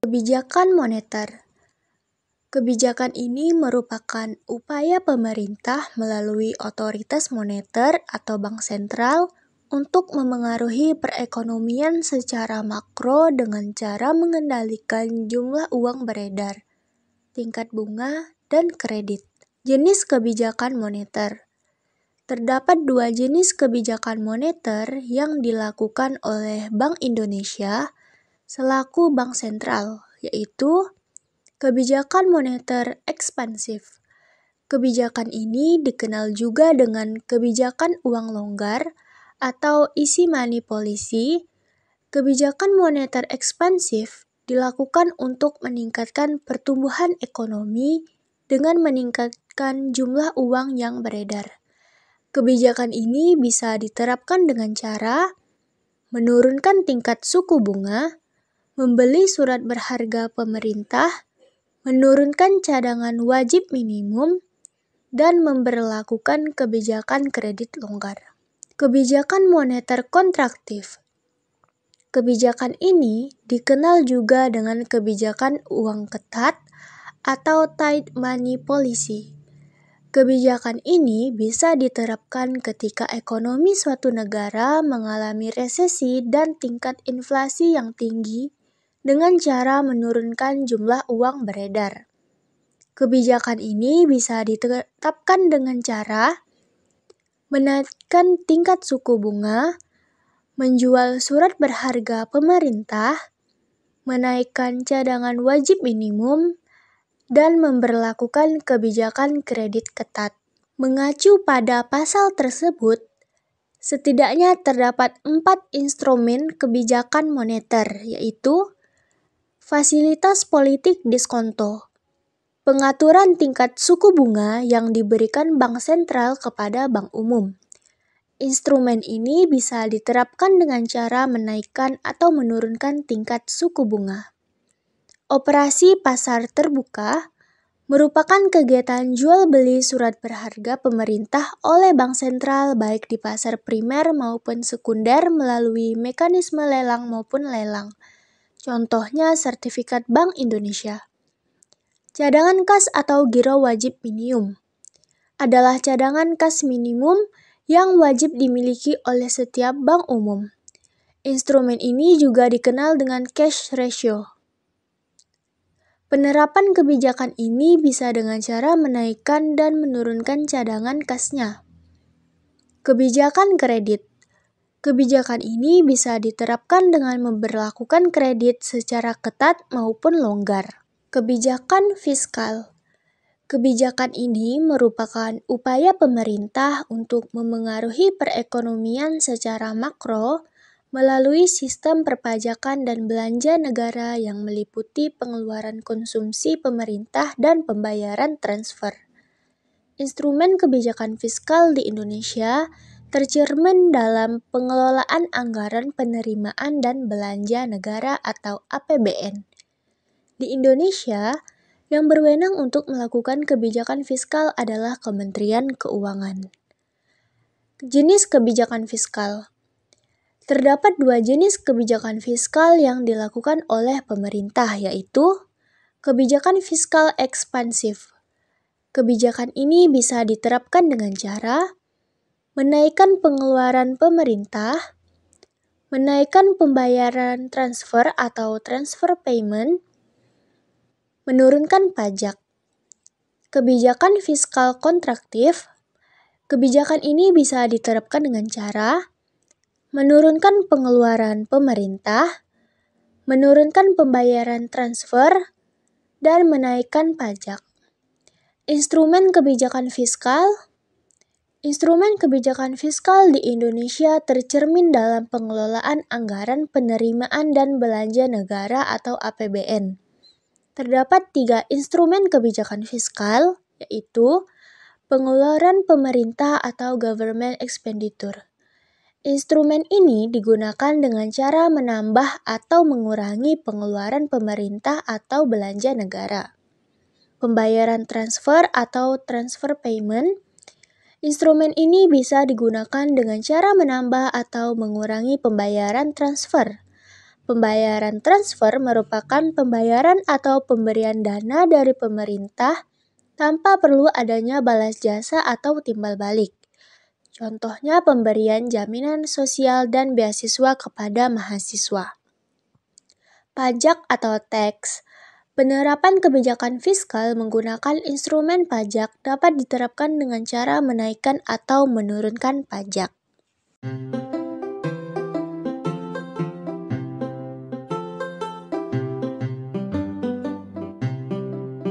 Kebijakan moneter. Kebijakan ini merupakan upaya pemerintah melalui otoritas moneter atau bank sentral untuk memengaruhi perekonomian secara makro dengan cara mengendalikan jumlah uang beredar, tingkat bunga, dan kredit. Jenis kebijakan moneter. Terdapat dua jenis kebijakan moneter yang dilakukan oleh Bank Indonesia selaku bank sentral, yaitu kebijakan moneter ekspansif. Kebijakan ini dikenal juga dengan kebijakan uang longgar atau easy money policy. Kebijakan moneter ekspansif dilakukan untuk meningkatkan pertumbuhan ekonomi dengan meningkatkan jumlah uang yang beredar. Kebijakan ini bisa diterapkan dengan cara menurunkan tingkat suku bunga, membeli surat berharga pemerintah, menurunkan cadangan wajib minimum, dan memberlakukan kebijakan kredit longgar. Kebijakan moneter kontraktif. Kebijakan ini dikenal juga dengan kebijakan uang ketat atau tight money policy. Kebijakan ini bisa diterapkan ketika ekonomi suatu negara mengalami resesi dan tingkat inflasi yang tinggi dengan cara menurunkan jumlah uang beredar. Kebijakan ini bisa ditetapkan dengan cara menaikkan tingkat suku bunga, menjual surat berharga pemerintah, menaikkan cadangan wajib minimum, dan memberlakukan kebijakan kredit ketat. Mengacu pada pasal tersebut, setidaknya terdapat 4 instrumen kebijakan moneter, yaitu fasilitas politik diskonto, pengaturan tingkat suku bunga yang diberikan bank sentral kepada bank umum. Instrumen ini bisa diterapkan dengan cara menaikkan atau menurunkan tingkat suku bunga. Operasi pasar terbuka merupakan kegiatan jual beli surat berharga pemerintah oleh bank sentral baik di pasar primer maupun sekunder melalui mekanisme lelang maupun lelang. Contohnya sertifikat Bank Indonesia. Cadangan kas atau giro wajib minimum adalah cadangan kas minimum yang wajib dimiliki oleh setiap bank umum. Instrumen ini juga dikenal dengan cash ratio. Penerapan kebijakan ini bisa dengan cara menaikkan dan menurunkan cadangan kasnya. Kebijakan kredit. Kebijakan ini bisa diterapkan dengan memberlakukan kredit secara ketat maupun longgar. Kebijakan fiskal. Kebijakan ini merupakan upaya pemerintah untuk memengaruhi perekonomian secara makro melalui sistem perpajakan dan belanja negara yang meliputi pengeluaran konsumsi pemerintah dan pembayaran transfer. Instrumen kebijakan fiskal di Indonesia tercermin dalam pengelolaan anggaran penerimaan dan belanja negara atau APBN. Di Indonesia, yang berwenang untuk melakukan kebijakan fiskal adalah Kementerian Keuangan. Jenis kebijakan fiskal. Terdapat dua jenis kebijakan fiskal yang dilakukan oleh pemerintah, yaitu kebijakan fiskal ekspansif. Kebijakan ini bisa diterapkan dengan cara menaikkan pengeluaran pemerintah, menaikkan pembayaran transfer atau transfer payment, menurunkan pajak. Kebijakan fiskal kontraktif. Kebijakan ini bisa diterapkan dengan cara menurunkan pengeluaran pemerintah, menurunkan pembayaran transfer, dan menaikkan pajak. Instrumen kebijakan fiskal. Instrumen kebijakan fiskal di Indonesia tercermin dalam pengelolaan anggaran penerimaan dan belanja negara atau APBN. Terdapat 3 instrumen kebijakan fiskal, yaitu pengeluaran pemerintah atau government expenditure. Instrumen ini digunakan dengan cara menambah atau mengurangi pengeluaran pemerintah atau belanja negara. Pembayaran transfer atau transfer payment. Instrumen ini bisa digunakan dengan cara menambah atau mengurangi pembayaran transfer. Pembayaran transfer merupakan pembayaran atau pemberian dana dari pemerintah tanpa perlu adanya balas jasa atau timbal balik. Contohnya pemberian jaminan sosial dan beasiswa kepada mahasiswa. Pajak atau tax. Penerapan kebijakan fiskal menggunakan instrumen pajak dapat diterapkan dengan cara menaikkan atau menurunkan pajak.